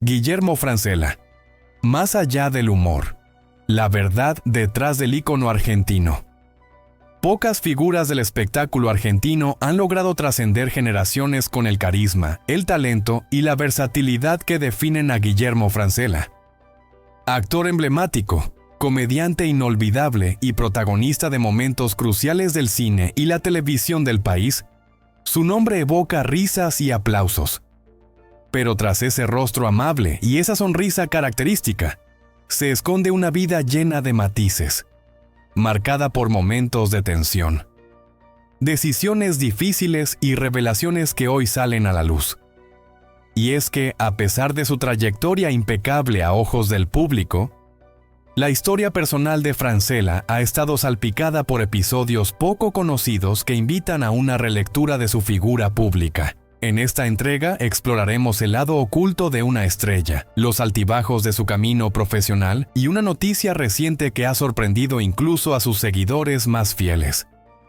Guillermo Francella. Más allá del humor. La verdad detrás del ícono argentino. Pocas figuras del espectáculo argentino han logrado trascender generaciones con el carisma, el talento y la versatilidad que definen a Guillermo Francella. Actor emblemático, comediante inolvidable y protagonista de momentos cruciales del cine y la televisión del país, su nombre evoca risas y aplausos. Pero tras ese rostro amable y esa sonrisa característica, se esconde una vida llena de matices, marcada por momentos de tensión, decisiones difíciles y revelaciones que hoy salen a la luz. Y es que, a pesar de su trayectoria impecable a ojos del público, la historia personal de Francella ha estado salpicada por episodios poco conocidos que invitan a una relectura de su figura pública. En esta entrega exploraremos el lado oculto de una estrella, los altibajos de su camino profesional y una noticia reciente que ha sorprendido incluso a sus seguidores más fieles.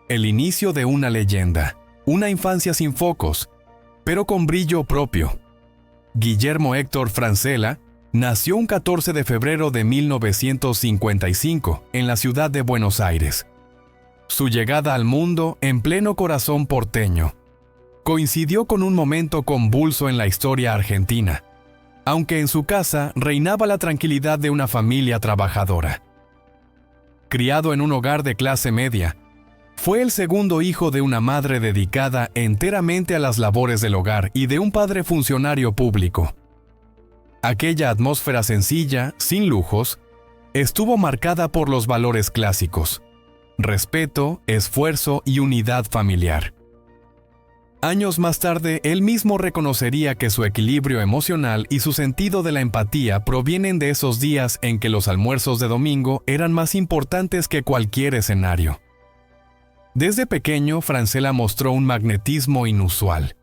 El inicio de una leyenda, una infancia sin focos, pero con brillo propio. Guillermo Héctor Francella nació un 14 de febrero de 1955 en la ciudad de Buenos Aires. Su llegada al mundo en pleno corazón porteño coincidió con un momento convulso en la historia argentina, aunque en su casa reinaba la tranquilidad de una familia trabajadora. Criado en un hogar de clase media, fue el segundo hijo de una madre dedicada enteramente a las labores del hogar y de un padre funcionario público. Aquella atmósfera sencilla, sin lujos, estuvo marcada por los valores clásicos: respeto, esfuerzo y unidad familiar. Años más tarde, él mismo reconocería que su equilibrio emocional y su sentido de la empatía provienen de esos días en que los almuerzos de domingo eran más importantes que cualquier escenario. Desde pequeño, Francella mostró un magnetismo inusual.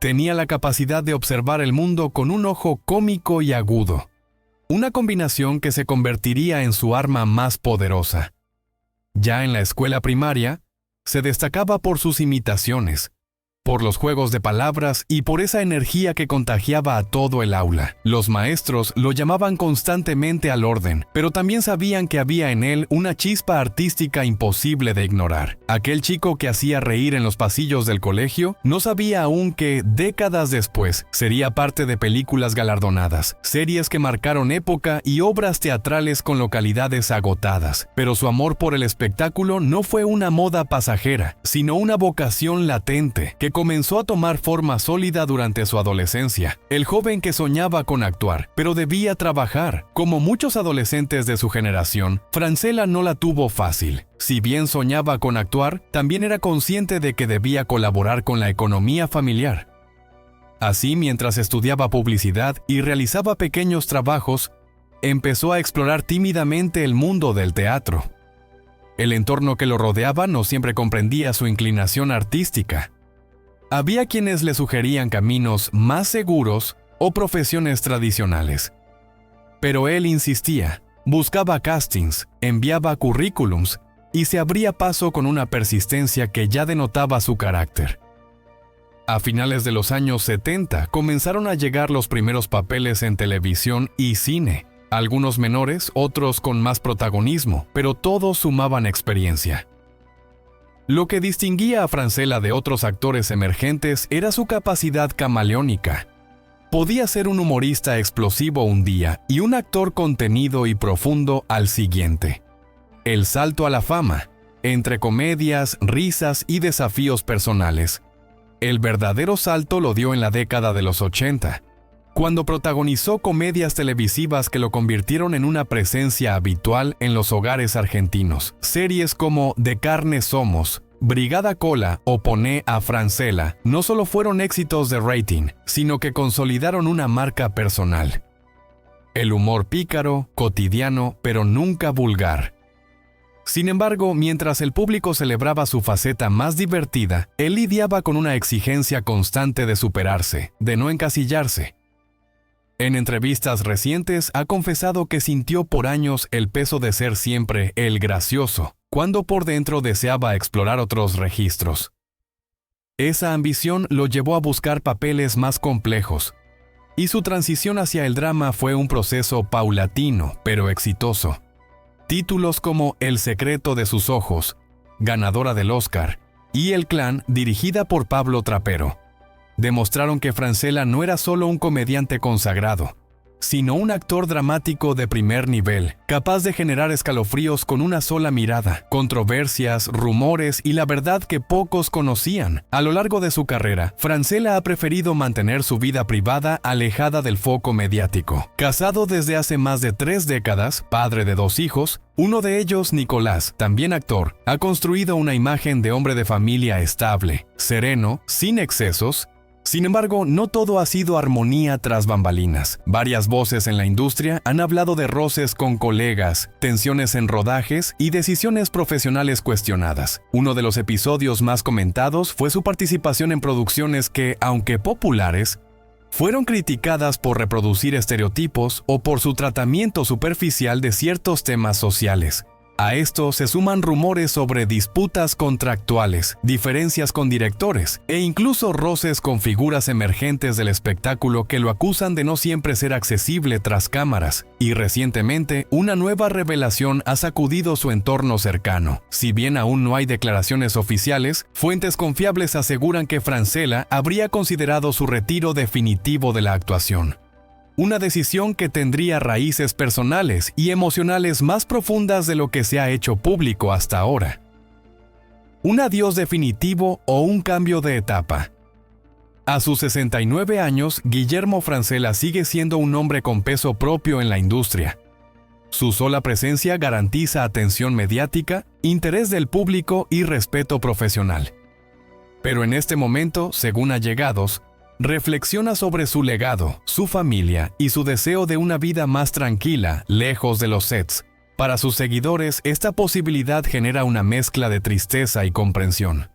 Tenía la capacidad de observar el mundo con un ojo cómico y agudo, una combinación que se convertiría en su arma más poderosa. Ya en la escuela primaria, se destacaba por sus imitaciones, por los juegos de palabras y por esa energía que contagiaba a todo el aula. Los maestros lo llamaban constantemente al orden, pero también sabían que había en él una chispa artística imposible de ignorar. Aquel chico que hacía reír en los pasillos del colegio no sabía aún que, décadas después, sería parte de películas galardonadas, series que marcaron época y obras teatrales con localidades agotadas. Pero su amor por el espectáculo no fue una moda pasajera, sino una vocación latente que comenzó a tomar forma sólida durante su adolescencia. El joven que soñaba con actuar, pero debía trabajar. Como muchos adolescentes de su generación, Francella no la tuvo fácil. Si bien soñaba con actuar, también era consciente de que debía colaborar con la economía familiar. Así, mientras estudiaba publicidad y realizaba pequeños trabajos, empezó a explorar tímidamente el mundo del teatro. El entorno que lo rodeaba no siempre comprendía su inclinación artística. Había quienes le sugerían caminos más seguros o profesiones tradicionales. Pero él insistía, buscaba castings, enviaba currículums y se abría paso con una persistencia que ya denotaba su carácter. A finales de los años 70 comenzaron a llegar los primeros papeles en televisión y cine, algunos menores, otros con más protagonismo, pero todos sumaban experiencia. Lo que distinguía a Francella de otros actores emergentes era su capacidad camaleónica. Podía ser un humorista explosivo un día y un actor contenido y profundo al siguiente. El salto a la fama, entre comedias, risas y desafíos personales. El verdadero salto lo dio en la década de los 80, cuando protagonizó comedias televisivas que lo convirtieron en una presencia habitual en los hogares argentinos. Series como De carne somos, Brigada Cola o Poné a Francella no solo fueron éxitos de rating, sino que consolidaron una marca personal. El humor pícaro, cotidiano, pero nunca vulgar. Sin embargo, mientras el público celebraba su faceta más divertida, él lidiaba con una exigencia constante de superarse, de no encasillarse. En entrevistas recientes ha confesado que sintió por años el peso de ser siempre el gracioso, cuando por dentro deseaba explorar otros registros. Esa ambición lo llevó a buscar papeles más complejos, y su transición hacia el drama fue un proceso paulatino, pero exitoso. Títulos como El secreto de sus ojos, ganadora del Oscar, y El clan, dirigida por Pablo Trapero, demostraron que Francella no era solo un comediante consagrado, sino un actor dramático de primer nivel, capaz de generar escalofríos con una sola mirada, controversias, rumores y la verdad que pocos conocían. A lo largo de su carrera, Francella ha preferido mantener su vida privada alejada del foco mediático. Casado desde hace más de 3 décadas, padre de 2 hijos, uno de ellos, Nicolás, también actor, ha construido una imagen de hombre de familia estable, sereno, sin excesos. Sin embargo, no todo ha sido armonía tras bambalinas. Varias voces en la industria han hablado de roces con colegas, tensiones en rodajes y decisiones profesionales cuestionadas. Uno de los episodios más comentados fue su participación en producciones que, aunque populares, fueron criticadas por reproducir estereotipos o por su tratamiento superficial de ciertos temas sociales. A esto se suman rumores sobre disputas contractuales, diferencias con directores e incluso roces con figuras emergentes del espectáculo que lo acusan de no siempre ser accesible tras cámaras. Y recientemente, una nueva revelación ha sacudido su entorno cercano. Si bien aún no hay declaraciones oficiales, fuentes confiables aseguran que Francella habría considerado su retiro definitivo de la actuación. Una decisión que tendría raíces personales y emocionales más profundas de lo que se ha hecho público hasta ahora. Un adiós definitivo o un cambio de etapa. A sus 69 años, Guillermo Francella sigue siendo un hombre con peso propio en la industria. Su sola presencia garantiza atención mediática, interés del público y respeto profesional. Pero en este momento, según allegados, reflexiona sobre su legado, su familia y su deseo de una vida más tranquila, lejos de los sets. Para sus seguidores, esta posibilidad genera una mezcla de tristeza y comprensión.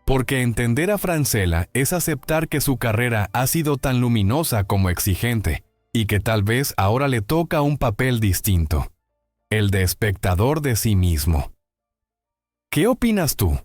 Porque entender a Francella es aceptar que su carrera ha sido tan luminosa como exigente, y que tal vez ahora le toca un papel distinto, el de espectador de sí mismo. ¿Qué opinas tú?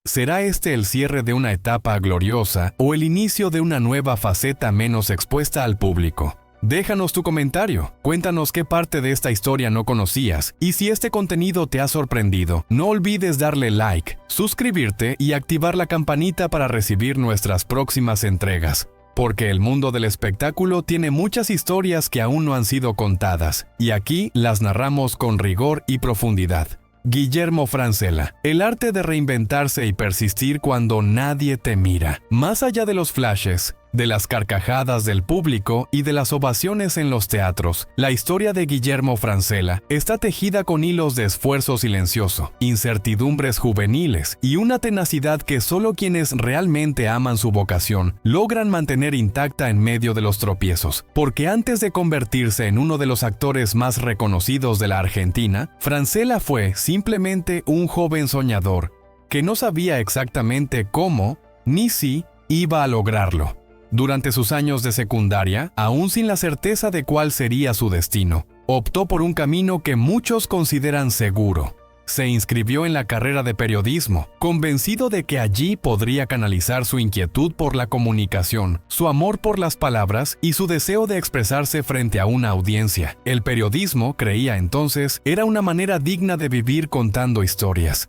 ¿Será este el cierre de una etapa gloriosa o el inicio de una nueva faceta menos expuesta al público? Déjanos tu comentario, cuéntanos qué parte de esta historia no conocías y si este contenido te ha sorprendido, no olvides darle like, suscribirte y activar la campanita para recibir nuestras próximas entregas. Porque el mundo del espectáculo tiene muchas historias que aún no han sido contadas y aquí las narramos con rigor y profundidad. Guillermo Francella, el arte de reinventarse y persistir cuando nadie te mira. Más allá de los flashes, de las carcajadas del público y de las ovaciones en los teatros, la historia de Guillermo Francella está tejida con hilos de esfuerzo silencioso, incertidumbres juveniles y una tenacidad que solo quienes realmente aman su vocación logran mantener intacta en medio de los tropiezos. Porque antes de convertirse en uno de los actores más reconocidos de la Argentina, Francella fue simplemente un joven soñador que no sabía exactamente cómo ni si iba a lograrlo. Durante sus años de secundaria, aún sin la certeza de cuál sería su destino, optó por un camino que muchos consideran seguro. Se inscribió en la carrera de periodismo, convencido de que allí podría canalizar su inquietud por la comunicación, su amor por las palabras y su deseo de expresarse frente a una audiencia. El periodismo, creía entonces, era una manera digna de vivir contando historias.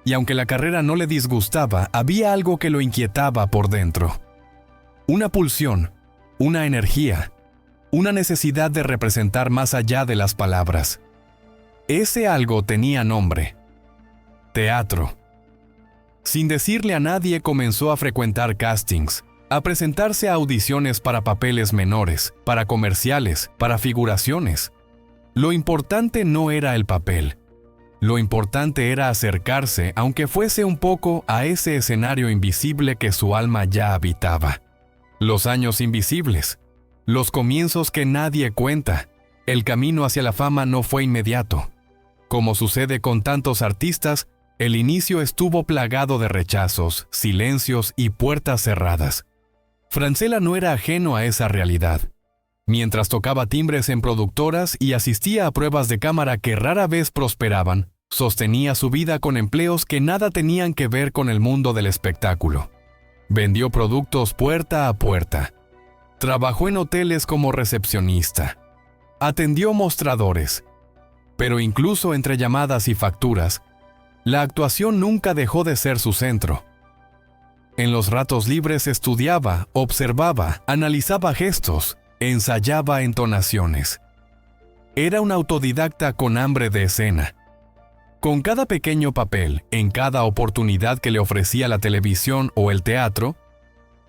Y aunque la carrera no le disgustaba, había algo que lo inquietaba por dentro. Una pulsión, una energía, una necesidad de representar más allá de las palabras. Ese algo tenía nombre: teatro. Sin decirle a nadie, comenzó a frecuentar castings, a presentarse a audiciones para papeles menores, para comerciales, para figuraciones. Lo importante no era el papel. Lo importante era acercarse, aunque fuese un poco, a ese escenario invisible que su alma ya habitaba. Los años invisibles, los comienzos que nadie cuenta. El camino hacia la fama no fue inmediato. Como sucede con tantos artistas, el inicio estuvo plagado de rechazos, silencios y puertas cerradas. Francella no era ajeno a esa realidad. Mientras tocaba timbres en productoras y asistía a pruebas de cámara que rara vez prosperaban, sostenía su vida con empleos que nada tenían que ver con el mundo del espectáculo. Vendió productos puerta a puerta. Trabajó en hoteles como recepcionista. Atendió mostradores. Pero incluso entre llamadas y facturas, la actuación nunca dejó de ser su centro. En los ratos libres estudiaba, observaba, analizaba gestos, ensayaba entonaciones. Era un autodidacta con hambre de escena. Con cada pequeño papel, en cada oportunidad que le ofrecía la televisión o el teatro,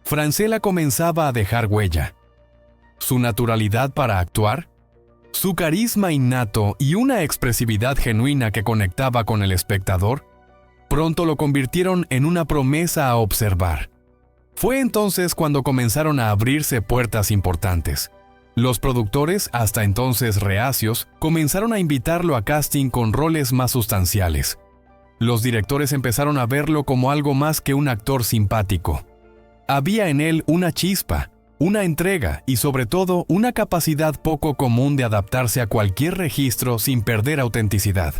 Francella comenzaba a dejar huella. Su naturalidad para actuar, su carisma innato y una expresividad genuina que conectaba con el espectador, pronto lo convirtieron en una promesa a observar. Fue entonces cuando comenzaron a abrirse puertas importantes. Los productores, hasta entonces reacios, comenzaron a invitarlo a casting con roles más sustanciales. Los directores empezaron a verlo como algo más que un actor simpático. Había en él una chispa, una entrega y sobre todo una capacidad poco común de adaptarse a cualquier registro sin perder autenticidad.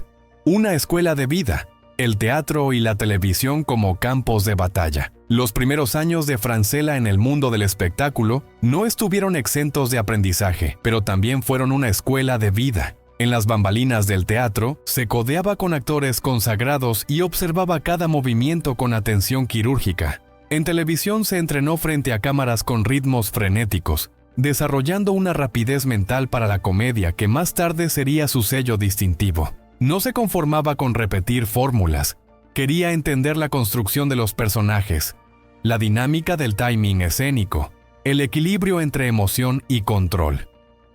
Una escuela de vida, el teatro y la televisión como campos de batalla. Los primeros años de Francella en el mundo del espectáculo no estuvieron exentos de aprendizaje, pero también fueron una escuela de vida. En las bambalinas del teatro, se codeaba con actores consagrados y observaba cada movimiento con atención quirúrgica. En televisión se entrenó frente a cámaras con ritmos frenéticos, desarrollando una rapidez mental para la comedia que más tarde sería su sello distintivo. No se conformaba con repetir fórmulas, quería entender la construcción de los personajes, la dinámica del timing escénico, el equilibrio entre emoción y control.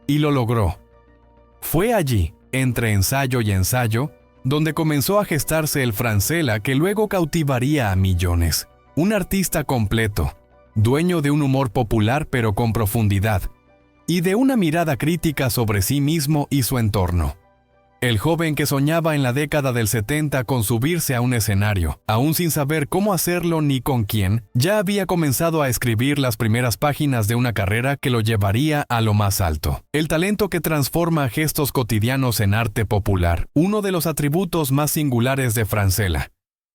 Y lo logró. Fue allí, entre ensayo y ensayo, donde comenzó a gestarse el Francella que luego cautivaría a millones. Un artista completo, dueño de un humor popular pero con profundidad, y de una mirada crítica sobre sí mismo y su entorno. El joven que soñaba en la década del 70 con subirse a un escenario, aún sin saber cómo hacerlo ni con quién, ya había comenzado a escribir las primeras páginas de una carrera que lo llevaría a lo más alto. El talento que transforma gestos cotidianos en arte popular, uno de los atributos más singulares de Francella,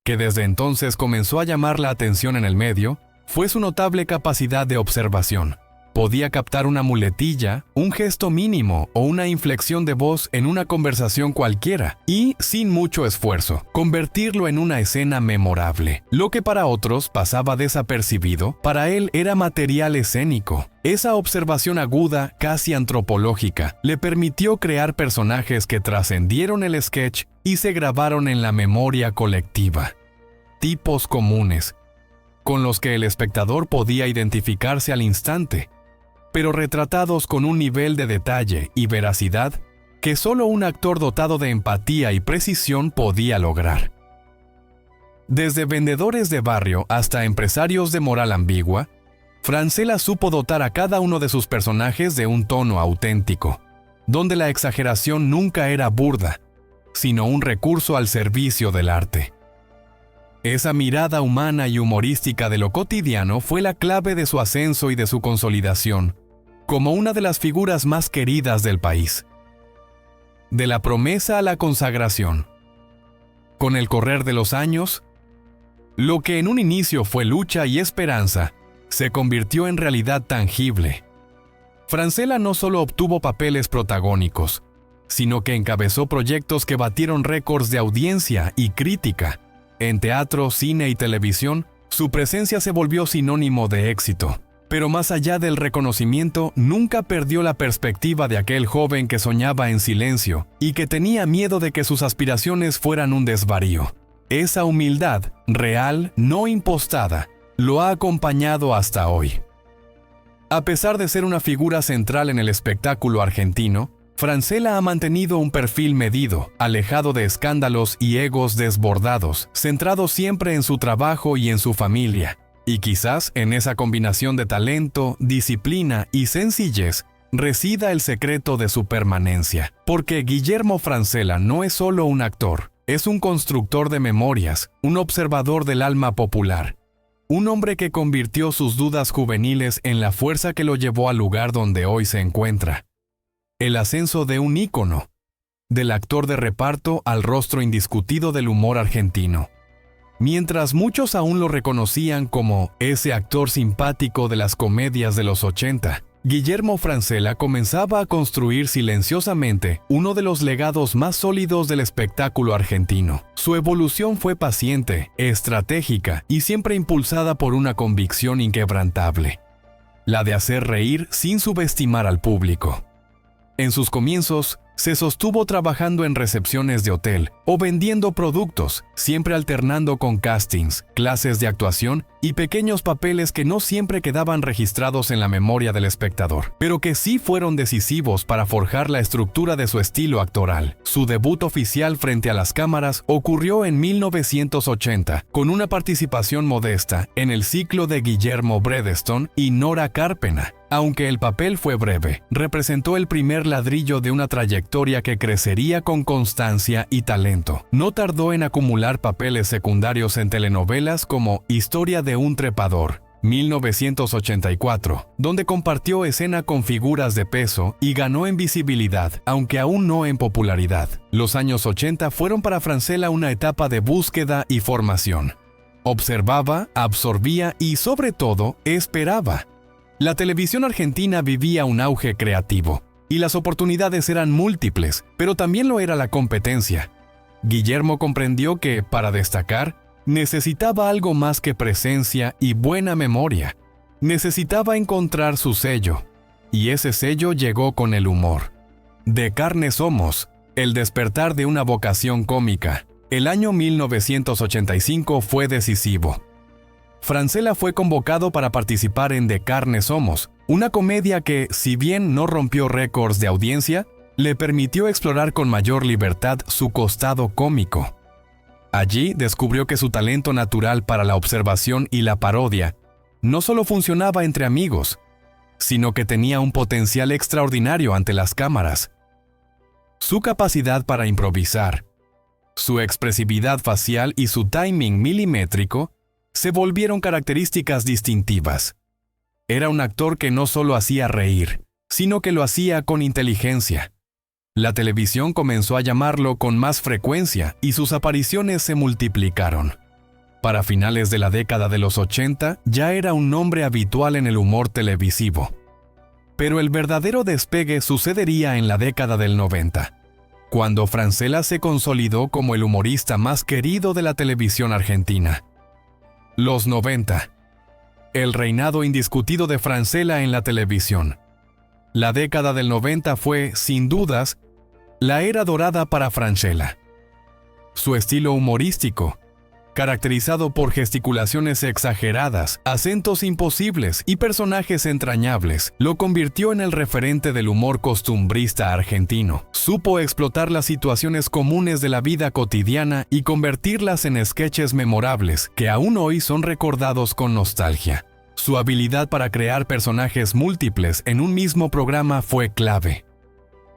que desde entonces comenzó a llamar la atención en el medio, fue su notable capacidad de observación. Podía captar una muletilla, un gesto mínimo o una inflexión de voz en una conversación cualquiera y, sin mucho esfuerzo, convertirlo en una escena memorable. Lo que para otros pasaba desapercibido, para él era material escénico. Esa observación aguda, casi antropológica, le permitió crear personajes que trascendieron el sketch y se grabaron en la memoria colectiva. Tipos comunes, con los que el espectador podía identificarse al instante, pero retratados con un nivel de detalle y veracidad que solo un actor dotado de empatía y precisión podía lograr. Desde vendedores de barrio hasta empresarios de moral ambigua, Francella supo dotar a cada uno de sus personajes de un tono auténtico, donde la exageración nunca era burda, sino un recurso al servicio del arte. Esa mirada humana y humorística de lo cotidiano fue la clave de su ascenso y de su consolidación, como una de las figuras más queridas del país. De la promesa a la consagración. Con el correr de los años, lo que en un inicio fue lucha y esperanza, se convirtió en realidad tangible. Francella no solo obtuvo papeles protagónicos, sino que encabezó proyectos que batieron récords de audiencia y crítica. En teatro, cine y televisión, su presencia se volvió sinónimo de éxito. Pero más allá del reconocimiento, nunca perdió la perspectiva de aquel joven que soñaba en silencio y que tenía miedo de que sus aspiraciones fueran un desvarío. Esa humildad, real, no impostada, lo ha acompañado hasta hoy. A pesar de ser una figura central en el espectáculo argentino, Francella ha mantenido un perfil medido, alejado de escándalos y egos desbordados, centrado siempre en su trabajo y en su familia. Y quizás en esa combinación de talento, disciplina y sencillez resida el secreto de su permanencia. Porque Guillermo Francella no es solo un actor, es un constructor de memorias, un observador del alma popular. Un hombre que convirtió sus dudas juveniles en la fuerza que lo llevó al lugar donde hoy se encuentra. El ascenso de un ícono, del actor de reparto al rostro indiscutido del humor argentino. Mientras muchos aún lo reconocían como ese actor simpático de las comedias de los 80, Guillermo Francella comenzaba a construir silenciosamente uno de los legados más sólidos del espectáculo argentino. Su evolución fue paciente, estratégica y siempre impulsada por una convicción inquebrantable: la de hacer reír sin subestimar al público. En sus comienzos, se sostuvo trabajando en recepciones de hotel o vendiendo productos, siempre alternando con castings, clases de actuación y pequeños papeles que no siempre quedaban registrados en la memoria del espectador, pero que sí fueron decisivos para forjar la estructura de su estilo actoral. Su debut oficial frente a las cámaras ocurrió en 1980, con una participación modesta en el ciclo de Guillermo Bredeston y Nora Carpena. Aunque el papel fue breve, representó el primer ladrillo de una trayectoria que crecería con constancia y talento. No tardó en acumular papeles secundarios en telenovelas como Historia de un trepador, 1984, donde compartió escena con figuras de peso y ganó en visibilidad, aunque aún no en popularidad. Los años 80 fueron para Francella una etapa de búsqueda y formación. Observaba, absorbía y, sobre todo, esperaba. La televisión argentina vivía un auge creativo, y las oportunidades eran múltiples, pero también lo era la competencia. Guillermo comprendió que, para destacar, necesitaba algo más que presencia y buena memoria. Necesitaba encontrar su sello, y ese sello llegó con el humor. De carne somos, el despertar de una vocación cómica. El año 1985 fue decisivo. Francella fue convocado para participar en De carne somos, una comedia que, si bien no rompió récords de audiencia, le permitió explorar con mayor libertad su costado cómico. Allí descubrió que su talento natural para la observación y la parodia no solo funcionaba entre amigos, sino que tenía un potencial extraordinario ante las cámaras. Su capacidad para improvisar, su expresividad facial y su timing milimétrico se volvieron características distintivas. Era un actor que no solo hacía reír, sino que lo hacía con inteligencia. La televisión comenzó a llamarlo con más frecuencia y sus apariciones se multiplicaron. Para finales de la década de los 80 ya era un nombre habitual en el humor televisivo. Pero el verdadero despegue sucedería en la década del 90, cuando Francella se consolidó como el humorista más querido de la televisión argentina. Los 90. El reinado indiscutido de Francella en la televisión. La década del 90 fue, sin dudas, la era dorada para Francella. Su estilo humorístico, caracterizado por gesticulaciones exageradas, acentos imposibles y personajes entrañables, lo convirtió en el referente del humor costumbrista argentino. Supo explotar las situaciones comunes de la vida cotidiana y convertirlas en sketches memorables que aún hoy son recordados con nostalgia. Su habilidad para crear personajes múltiples en un mismo programa fue clave.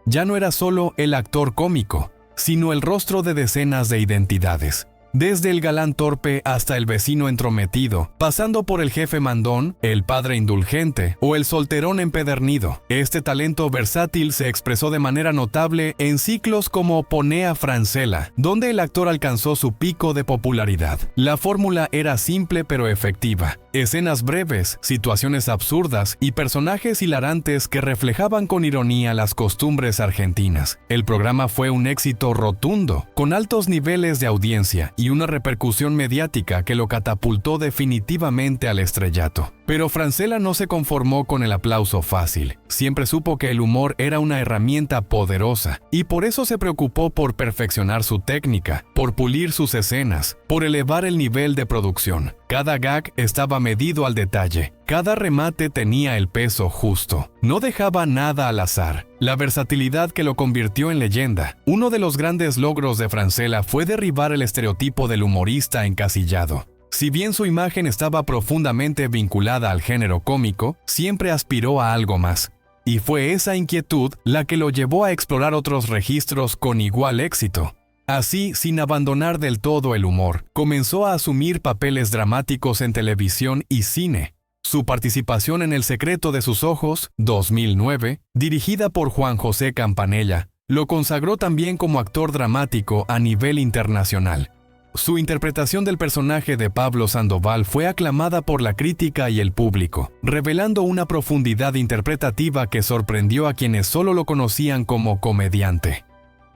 Ya no era solo el actor cómico, sino el rostro de decenas de identidades. Desde el galán torpe hasta el vecino entrometido, pasando por el jefe mandón, el padre indulgente o el solterón empedernido. Este talento versátil se expresó de manera notable en ciclos como Ponea Francella, donde el actor alcanzó su pico de popularidad. La fórmula era simple pero efectiva. Escenas breves, situaciones absurdas y personajes hilarantes que reflejaban con ironía las costumbres argentinas. El programa fue un éxito rotundo, con altos niveles de audiencia y una repercusión mediática que lo catapultó definitivamente al estrellato. Pero Francella no se conformó con el aplauso fácil. Siempre supo que el humor era una herramienta poderosa y por eso se preocupó por perfeccionar su técnica, por pulir sus escenas, por elevar el nivel de producción. Cada gag estaba medido al detalle. Cada remate tenía el peso justo. No dejaba nada al azar. La versatilidad que lo convirtió en leyenda. Uno de los grandes logros de Francella fue derribar el estereotipo del humorista encasillado. Si bien su imagen estaba profundamente vinculada al género cómico, siempre aspiró a algo más. Y fue esa inquietud la que lo llevó a explorar otros registros con igual éxito. Así, sin abandonar del todo el humor, comenzó a asumir papeles dramáticos en televisión y cine. Su participación en El secreto de sus ojos, 2009, dirigida por Juan José Campanella, lo consagró también como actor dramático a nivel internacional. Su interpretación del personaje de Pablo Sandoval fue aclamada por la crítica y el público, revelando una profundidad interpretativa que sorprendió a quienes solo lo conocían como comediante.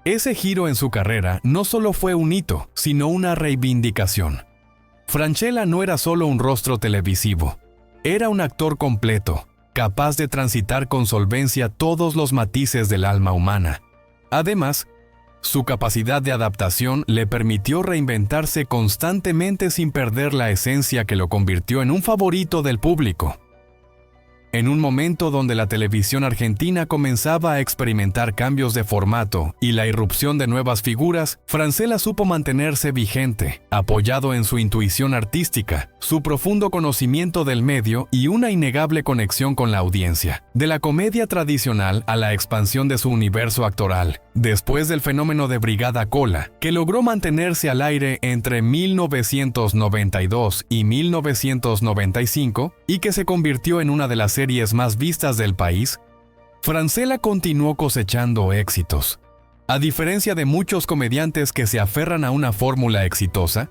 Ese giro en su carrera no solo fue un hito, sino una reivindicación. Francella no era solo un rostro televisivo, era un actor completo, capaz de transitar con solvencia todos los matices del alma humana. Además, su capacidad de adaptación le permitió reinventarse constantemente sin perder la esencia que lo convirtió en un favorito del público. En un momento donde la televisión argentina comenzaba a experimentar cambios de formato y la irrupción de nuevas figuras, Francella supo mantenerse vigente, apoyado en su intuición artística, su profundo conocimiento del medio y una innegable conexión con la audiencia. De la comedia tradicional a la expansión de su universo actoral, después del fenómeno de Brigada Cola, que logró mantenerse al aire entre 1992 y 1995 y que se convirtió en una de las series más vistas del país, Francella continuó cosechando éxitos. A diferencia de muchos comediantes que se aferran a una fórmula exitosa,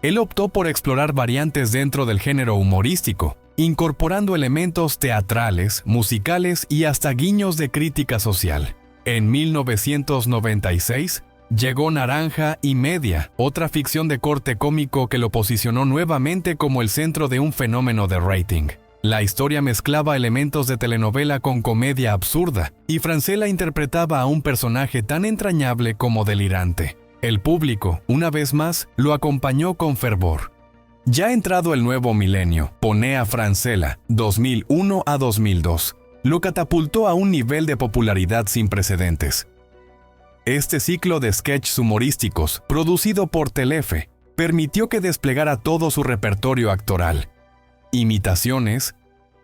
él optó por explorar variantes dentro del género humorístico, incorporando elementos teatrales, musicales y hasta guiños de crítica social. En 1996, llegó Naranja y Media, otra ficción de corte cómico que lo posicionó nuevamente como el centro de un fenómeno de rating. La historia mezclaba elementos de telenovela con comedia absurda, y Francella interpretaba a un personaje tan entrañable como delirante. El público, una vez más, lo acompañó con fervor. Ya entrado el nuevo milenio, Ponea Francella, 2001 a 2002, lo catapultó a un nivel de popularidad sin precedentes. Este ciclo de sketches humorísticos, producido por Telefe, permitió que desplegara todo su repertorio actoral. Imitaciones,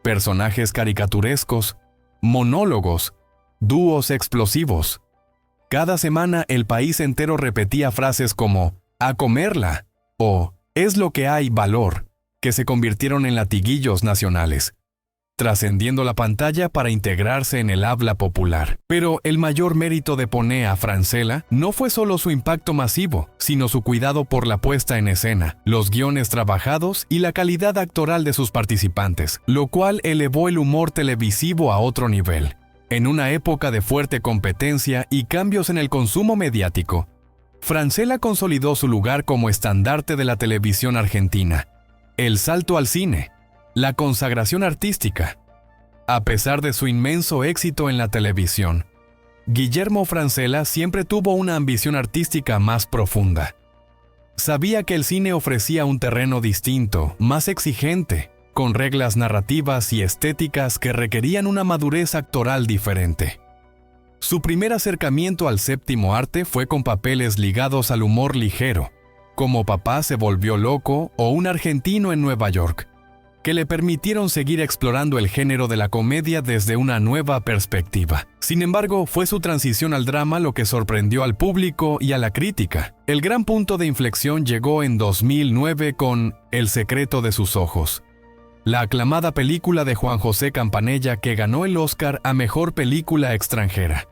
personajes caricaturescos, monólogos, dúos explosivos. Cada semana el país entero repetía frases como «a comerla» o «es lo que hay, valor», que se convirtieron en latiguillos nacionales, trascendiendo la pantalla para integrarse en el habla popular. Pero el mayor mérito de Ponea Francella no fue solo su impacto masivo, sino su cuidado por la puesta en escena, los guiones trabajados y la calidad actoral de sus participantes, lo cual elevó el humor televisivo a otro nivel. En una época de fuerte competencia y cambios en el consumo mediático, Francella consolidó su lugar como estandarte de la televisión argentina. El salto al cine, la consagración artística. A pesar de su inmenso éxito en la televisión, Guillermo Francella siempre tuvo una ambición artística más profunda. Sabía que el cine ofrecía un terreno distinto, más exigente, con reglas narrativas y estéticas que requerían una madurez actoral diferente. Su primer acercamiento al séptimo arte fue con papeles ligados al humor ligero, como Papá se volvió loco o Un argentino en Nueva York, que le permitieron seguir explorando el género de la comedia desde una nueva perspectiva. Sin embargo, fue su transición al drama lo que sorprendió al público y a la crítica. El gran punto de inflexión llegó en 2009 con El secreto de sus ojos, la aclamada película de Juan José Campanella que ganó el Oscar a Mejor Película Extranjera.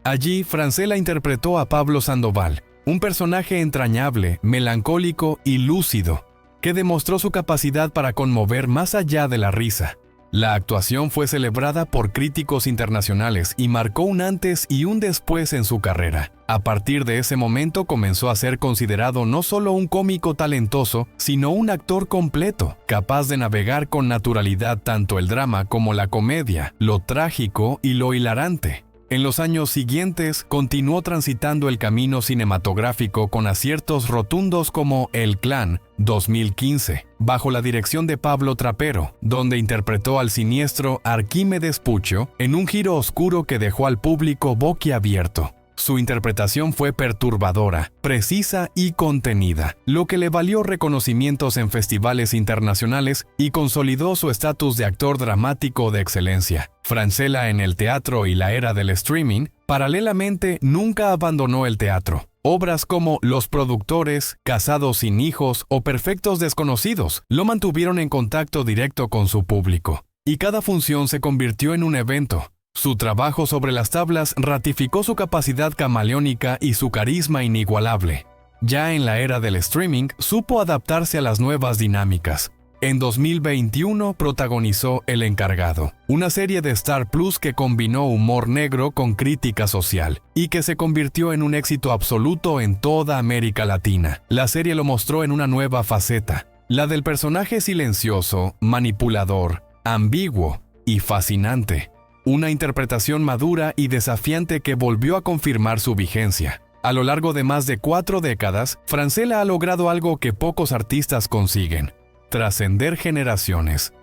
Allí, Francella interpretó a Pablo Sandoval, un personaje entrañable, melancólico y lúcido, que demostró su capacidad para conmover más allá de la risa. La actuación fue celebrada por críticos internacionales y marcó un antes y un después en su carrera. A partir de ese momento comenzó a ser considerado no solo un cómico talentoso, sino un actor completo, capaz de navegar con naturalidad tanto el drama como la comedia, lo trágico y lo hilarante. En los años siguientes, continuó transitando el camino cinematográfico con aciertos rotundos como El Clan, 2015, bajo la dirección de Pablo Trapero, donde interpretó al siniestro Arquímedes Puccio en un giro oscuro que dejó al público boquiabierto. Su interpretación fue perturbadora, precisa y contenida, lo que le valió reconocimientos en festivales internacionales y consolidó su estatus de actor dramático de excelencia. Francella en el teatro y la era del streaming, paralelamente nunca abandonó el teatro. Obras como Los productores, Casados sin hijos o Perfectos desconocidos lo mantuvieron en contacto directo con su público, y cada función se convirtió en un evento. Su trabajo sobre las tablas ratificó su capacidad camaleónica y su carisma inigualable. Ya en la era del streaming, supo adaptarse a las nuevas dinámicas. En 2021 protagonizó El Encargado, una serie de Star Plus que combinó humor negro con crítica social y que se convirtió en un éxito absoluto en toda América Latina. La serie lo mostró en una nueva faceta, la del personaje silencioso, manipulador, ambiguo y fascinante. Una interpretación madura y desafiante que volvió a confirmar su vigencia. A lo largo de más de 4 décadas, Francella ha logrado algo que pocos artistas consiguen: trascender generaciones.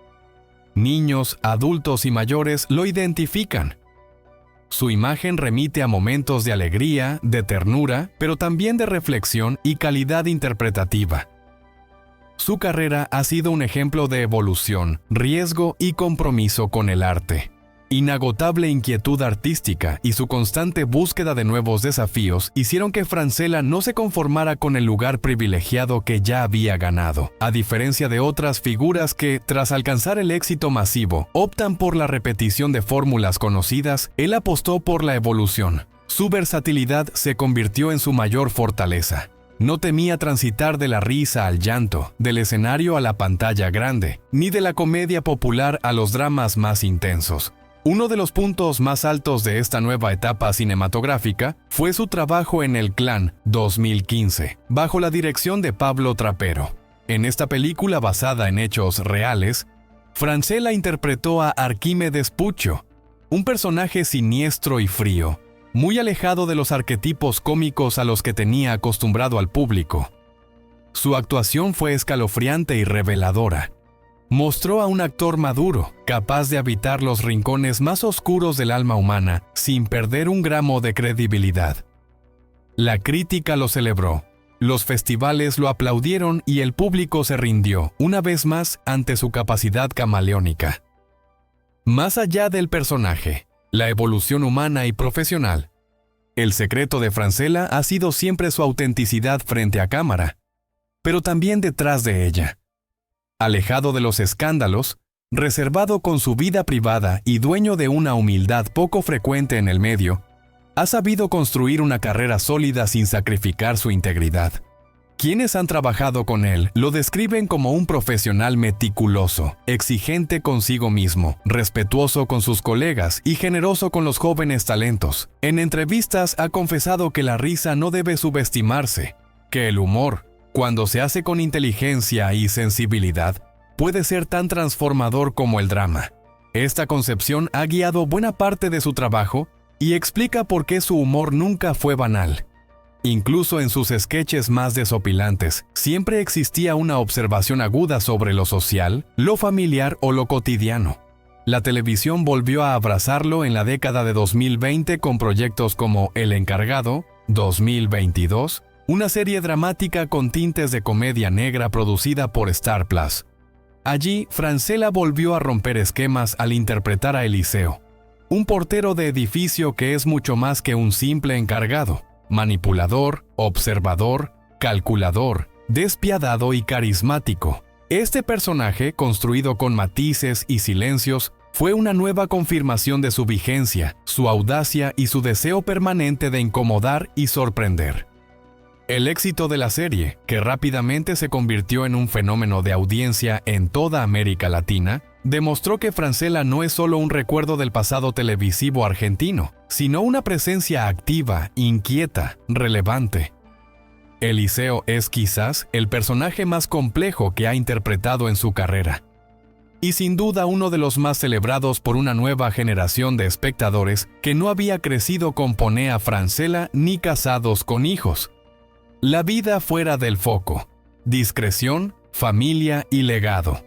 Niños, adultos y mayores lo identifican. Su imagen remite a momentos de alegría, de ternura, pero también de reflexión y calidad interpretativa. Su carrera ha sido un ejemplo de evolución, riesgo y compromiso con el arte. Inagotable inquietud artística y su constante búsqueda de nuevos desafíos hicieron que Francella no se conformara con el lugar privilegiado que ya había ganado. A diferencia de otras figuras que, tras alcanzar el éxito masivo, optan por la repetición de fórmulas conocidas, él apostó por la evolución. Su versatilidad se convirtió en su mayor fortaleza. No temía transitar de la risa al llanto, del escenario a la pantalla grande, ni de la comedia popular a los dramas más intensos. Uno de los puntos más altos de esta nueva etapa cinematográfica fue su trabajo en El Clan 2015, bajo la dirección de Pablo Trapero. En esta película basada en hechos reales, Francella interpretó a Arquímedes Puccio, un personaje siniestro y frío, muy alejado de los arquetipos cómicos a los que tenía acostumbrado al público. Su actuación fue escalofriante y reveladora. Mostró a un actor maduro, capaz de habitar los rincones más oscuros del alma humana sin perder un gramo de credibilidad. La crítica lo celebró, los festivales lo aplaudieron y el público se rindió, una vez más, ante su capacidad camaleónica. Más allá del personaje, la evolución humana y profesional, el secreto de Francella ha sido siempre su autenticidad frente a cámara, pero también detrás de ella. Alejado de los escándalos, reservado con su vida privada y dueño de una humildad poco frecuente en el medio, ha sabido construir una carrera sólida sin sacrificar su integridad. Quienes han trabajado con él lo describen como un profesional meticuloso, exigente consigo mismo, respetuoso con sus colegas y generoso con los jóvenes talentos. En entrevistas ha confesado que la risa no debe subestimarse, que el humor, cuando se hace con inteligencia y sensibilidad, puede ser tan transformador como el drama. Esta concepción ha guiado buena parte de su trabajo y explica por qué su humor nunca fue banal. Incluso en sus sketches más desopilantes, siempre existía una observación aguda sobre lo social, lo familiar o lo cotidiano. La televisión volvió a abrazarlo en la década de 2020 con proyectos como El Encargado, 2022, una serie dramática con tintes de comedia negra producida por Star Plus. Allí, Francella volvió a romper esquemas al interpretar a Eliseo, un portero de edificio que es mucho más que un simple encargado, manipulador, observador, calculador, despiadado y carismático. Este personaje, construido con matices y silencios, fue una nueva confirmación de su vigencia, su audacia y su deseo permanente de incomodar y sorprender. El éxito de la serie, que rápidamente se convirtió en un fenómeno de audiencia en toda América Latina, demostró que Francella no es solo un recuerdo del pasado televisivo argentino, sino una presencia activa, inquieta, relevante. Eliseo es quizás el personaje más complejo que ha interpretado en su carrera, y sin duda uno de los más celebrados por una nueva generación de espectadores que no había crecido con Ponea Francella ni casados con hijos. La vida fuera del foco, discreción, familia y legado.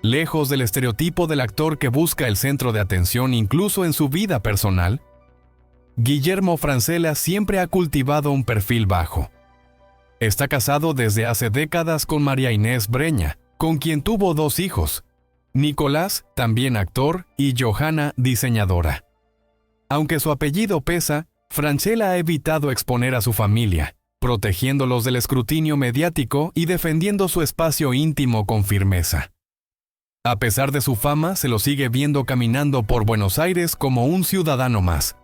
Lejos del estereotipo del actor que busca el centro de atención incluso en su vida personal, Guillermo Francella siempre ha cultivado un perfil bajo. Está casado desde hace décadas con María Inés Breña, con quien tuvo 2 hijos, Nicolás, también actor, y Johanna, diseñadora. Aunque su apellido pesa, Francella ha evitado exponer a su familia, protegiéndolos del escrutinio mediático y defendiendo su espacio íntimo con firmeza. A pesar de su fama, se lo sigue viendo caminando por Buenos Aires como un ciudadano más.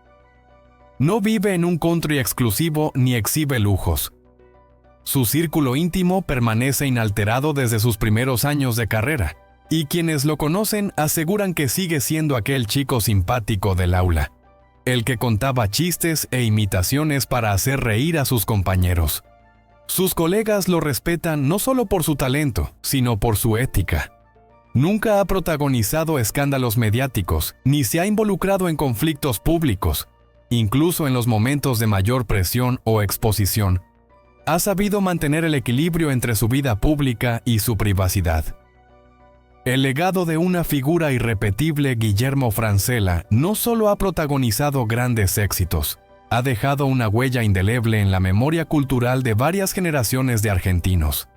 No vive en un country exclusivo ni exhibe lujos, Su círculo íntimo permanece inalterado desde sus primeros años de carrera, y quienes lo conocen aseguran que sigue siendo aquel chico simpático del aula, el que contaba chistes e imitaciones para hacer reír a sus compañeros. Sus colegas lo respetan no solo por su talento, sino por su ética. Nunca ha protagonizado escándalos mediáticos, ni se ha involucrado en conflictos públicos. Incluso en los momentos de mayor presión o exposición, ha sabido mantener el equilibrio entre su vida pública y su privacidad. El legado de una figura irrepetible, Guillermo Francella, no solo ha protagonizado grandes éxitos, ha dejado una huella indeleble en la memoria cultural de varias generaciones de argentinos.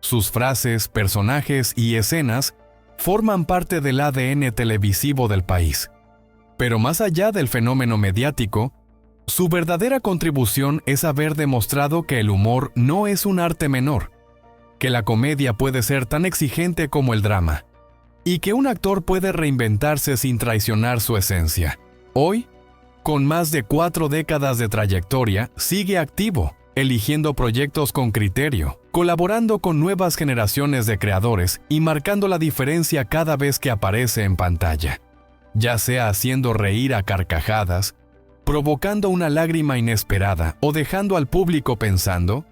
Sus frases, personajes y escenas forman parte del ADN televisivo del país. Pero más allá del fenómeno mediático, su verdadera contribución es haber demostrado que el humor no es un arte menor, que la comedia puede ser tan exigente como el drama, y que un actor puede reinventarse sin traicionar su esencia. Hoy, con más de 4 décadas de trayectoria, sigue activo, eligiendo proyectos con criterio, colaborando con nuevas generaciones de creadores y marcando la diferencia cada vez que aparece en pantalla. Ya sea haciendo reír a carcajadas, provocando una lágrima inesperada o dejando al público pensando,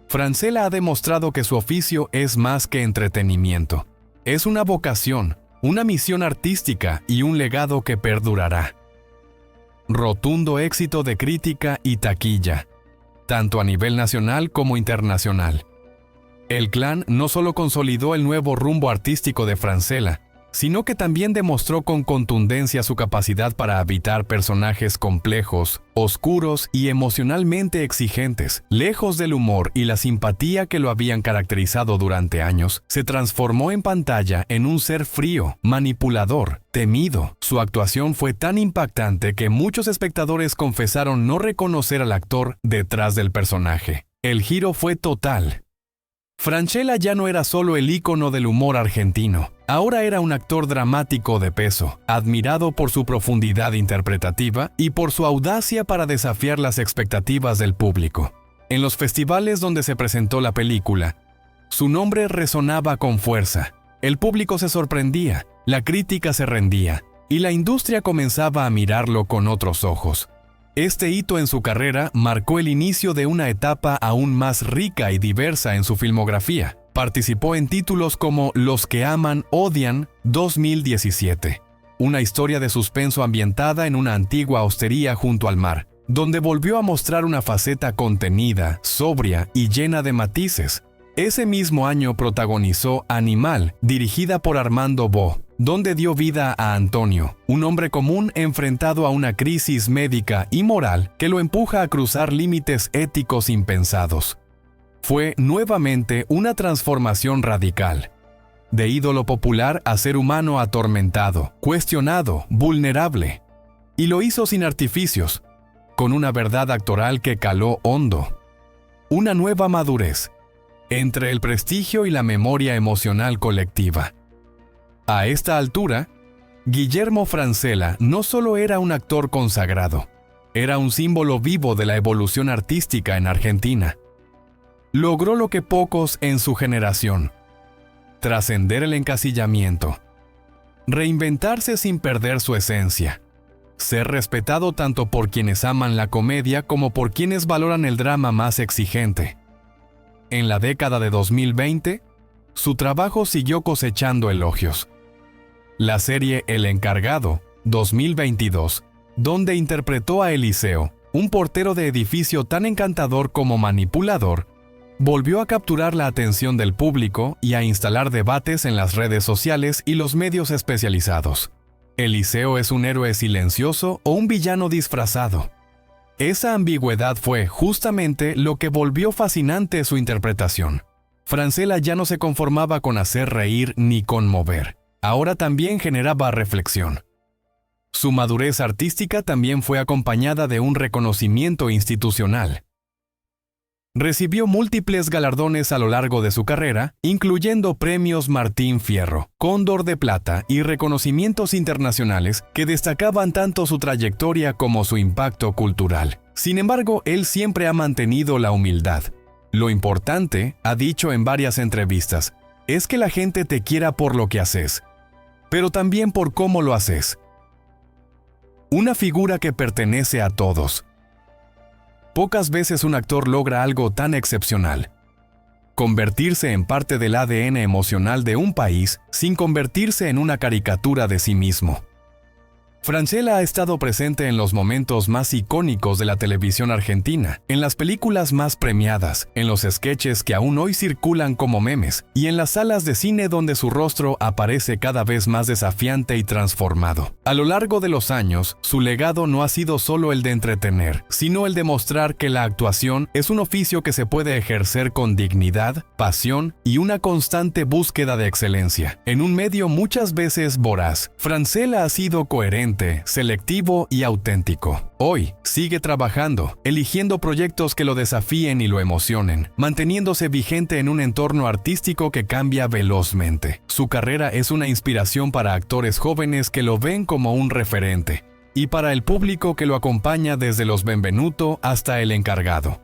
Francella ha demostrado que su oficio es más que entretenimiento. Es una vocación, una misión artística y un legado que perdurará. Rotundo éxito de crítica y taquilla, tanto a nivel nacional como internacional. El Clan no solo consolidó el nuevo rumbo artístico de Francella, sino que también demostró con contundencia su capacidad para habitar personajes complejos, oscuros y emocionalmente exigentes. Lejos del humor y la simpatía que lo habían caracterizado durante años, se transformó en pantalla en un ser frío, manipulador, temido. Su actuación fue tan impactante que muchos espectadores confesaron no reconocer al actor detrás del personaje. El giro fue total. Francella ya no era solo el ícono del humor argentino, ahora era un actor dramático de peso, admirado por su profundidad interpretativa y por su audacia para desafiar las expectativas del público. En los festivales donde se presentó la película, su nombre resonaba con fuerza, el público se sorprendía, la crítica se rendía, y la industria comenzaba a mirarlo con otros ojos. Este hito en su carrera marcó el inicio de una etapa aún más rica y diversa en su filmografía. Participó en títulos como Los que aman, odian, 2017, una historia de suspenso ambientada en una antigua hostería junto al mar, donde volvió a mostrar una faceta contenida, sobria y llena de matices. Ese mismo año protagonizó Animal, dirigida por Armando Bo, donde dio vida a Antonio, un hombre común enfrentado a una crisis médica y moral que lo empuja a cruzar límites éticos impensados. Fue nuevamente una transformación radical. De ídolo popular a ser humano atormentado, cuestionado, vulnerable. Y lo hizo sin artificios, con una verdad actoral que caló hondo. Una nueva madurez, entre el prestigio y la memoria emocional colectiva. A esta altura, Guillermo Francella no solo era un actor consagrado, era un símbolo vivo de la evolución artística en Argentina. Logró lo que pocos en su generación: trascender el encasillamiento, reinventarse sin perder su esencia, ser respetado tanto por quienes aman la comedia como por quienes valoran el drama más exigente. En la década de 2020, su trabajo siguió cosechando elogios. La serie El Encargado, 2022, donde interpretó a Eliseo, un portero de edificio tan encantador como manipulador, volvió a capturar la atención del público y a instalar debates en las redes sociales y los medios especializados. ¿Eliseo es un héroe silencioso o un villano disfrazado? Esa ambigüedad fue justamente lo que volvió fascinante su interpretación. Francella ya no se conformaba con hacer reír ni conmover. Ahora también generaba reflexión. Su madurez artística también fue acompañada de un reconocimiento institucional. Recibió múltiples galardones a lo largo de su carrera, incluyendo premios Martín Fierro, Cóndor de Plata y reconocimientos internacionales que destacaban tanto su trayectoria como su impacto cultural. Sin embargo, él siempre ha mantenido la humildad. Lo importante, ha dicho en varias entrevistas, es que la gente te quiera por lo que haces, pero también por cómo lo haces. Una figura que pertenece a todos. Pocas veces un actor logra algo tan excepcional. Convertirse en parte del ADN emocional de un país sin convertirse en una caricatura de sí mismo. Francella ha estado presente en los momentos más icónicos de la televisión argentina, en las películas más premiadas, en los sketches que aún hoy circulan como memes, y en las salas de cine donde su rostro aparece cada vez más desafiante y transformado. A lo largo de los años, su legado no ha sido solo el de entretener, sino el de mostrar que la actuación es un oficio que se puede ejercer con dignidad, pasión y una constante búsqueda de excelencia. En un medio muchas veces voraz, Francella ha sido coherente, selectivo y auténtico. Hoy sigue trabajando, eligiendo proyectos que lo desafíen y lo emocionen, manteniéndose vigente en un entorno artístico que cambia velozmente. Su carrera es una inspiración para actores jóvenes que lo ven como un referente, y para el público que lo acompaña desde Los Benvenuto hasta El Encargado.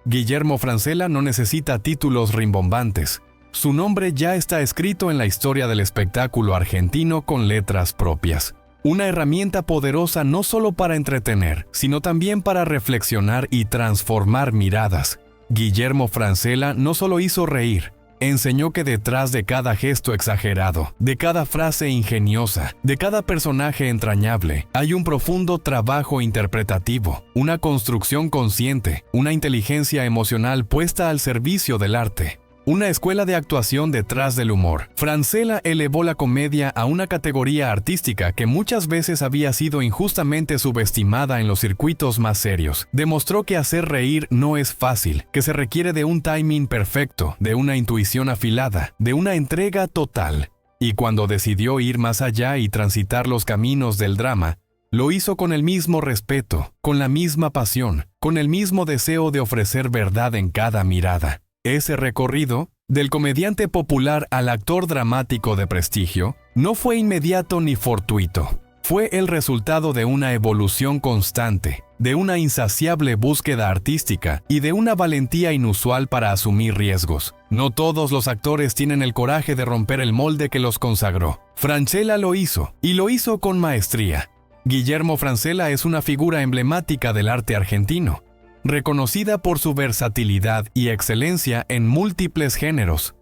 Guillermo Francella no necesita títulos rimbombantes. Su nombre ya está escrito en la historia del espectáculo argentino con letras propias. Una herramienta poderosa no solo para entretener, sino también para reflexionar y transformar miradas. Guillermo Francella no solo hizo reír, enseñó que detrás de cada gesto exagerado, de cada frase ingeniosa, de cada personaje entrañable, hay un profundo trabajo interpretativo, una construcción consciente, una inteligencia emocional puesta al servicio del arte. Una escuela de actuación detrás del humor. Francella elevó la comedia a una categoría artística que muchas veces había sido injustamente subestimada en los circuitos más serios. Demostró que hacer reír no es fácil, que se requiere de un timing perfecto, de una intuición afilada, de una entrega total. Y cuando decidió ir más allá y transitar los caminos del drama, lo hizo con el mismo respeto, con la misma pasión, con el mismo deseo de ofrecer verdad en cada mirada. Ese recorrido, del comediante popular al actor dramático de prestigio, no fue inmediato ni fortuito. Fue el resultado de una evolución constante, de una insaciable búsqueda artística y de una valentía inusual para asumir riesgos. No todos los actores tienen el coraje de romper el molde que los consagró. Francella lo hizo, y lo hizo con maestría. Guillermo Francella es una figura emblemática del arte argentino, reconocida por su versatilidad y excelencia en múltiples géneros.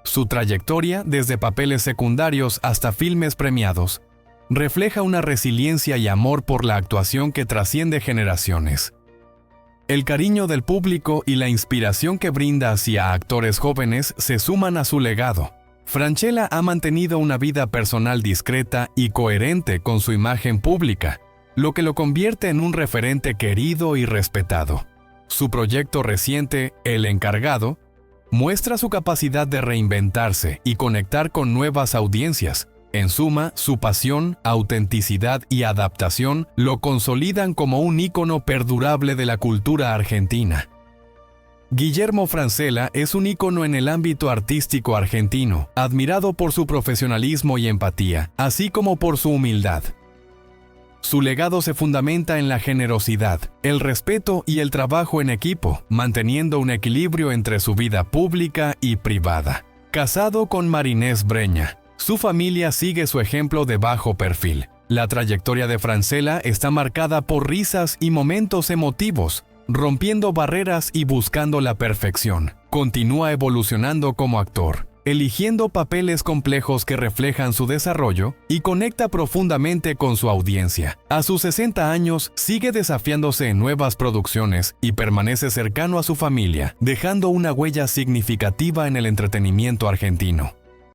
Su trayectoria, desde papeles secundarios hasta filmes premiados, refleja una resiliencia y amor por la actuación que trasciende generaciones. El cariño del público y la inspiración que brinda hacia actores jóvenes se suman a su legado. Francella ha mantenido una vida personal discreta y coherente con su imagen pública, lo que lo convierte en un referente querido y respetado. Su proyecto reciente, El Encargado, muestra su capacidad de reinventarse y conectar con nuevas audiencias. En suma, su pasión, autenticidad y adaptación lo consolidan como un ícono perdurable de la cultura argentina. Guillermo Francella es un ícono en el ámbito artístico argentino, admirado por su profesionalismo y empatía, así como por su humildad. Su legado se fundamenta en la generosidad, el respeto y el trabajo en equipo, manteniendo un equilibrio entre su vida pública y privada. Casado con Marinés Breña, su familia sigue su ejemplo de bajo perfil. La trayectoria de Francella está marcada por risas y momentos emotivos, rompiendo barreras y buscando la perfección. Continúa evolucionando como actor, eligiendo papeles complejos que reflejan su desarrollo y conecta profundamente con su audiencia. A sus 60 años, sigue desafiándose en nuevas producciones y permanece cercano a su familia, dejando una huella significativa en el entretenimiento argentino.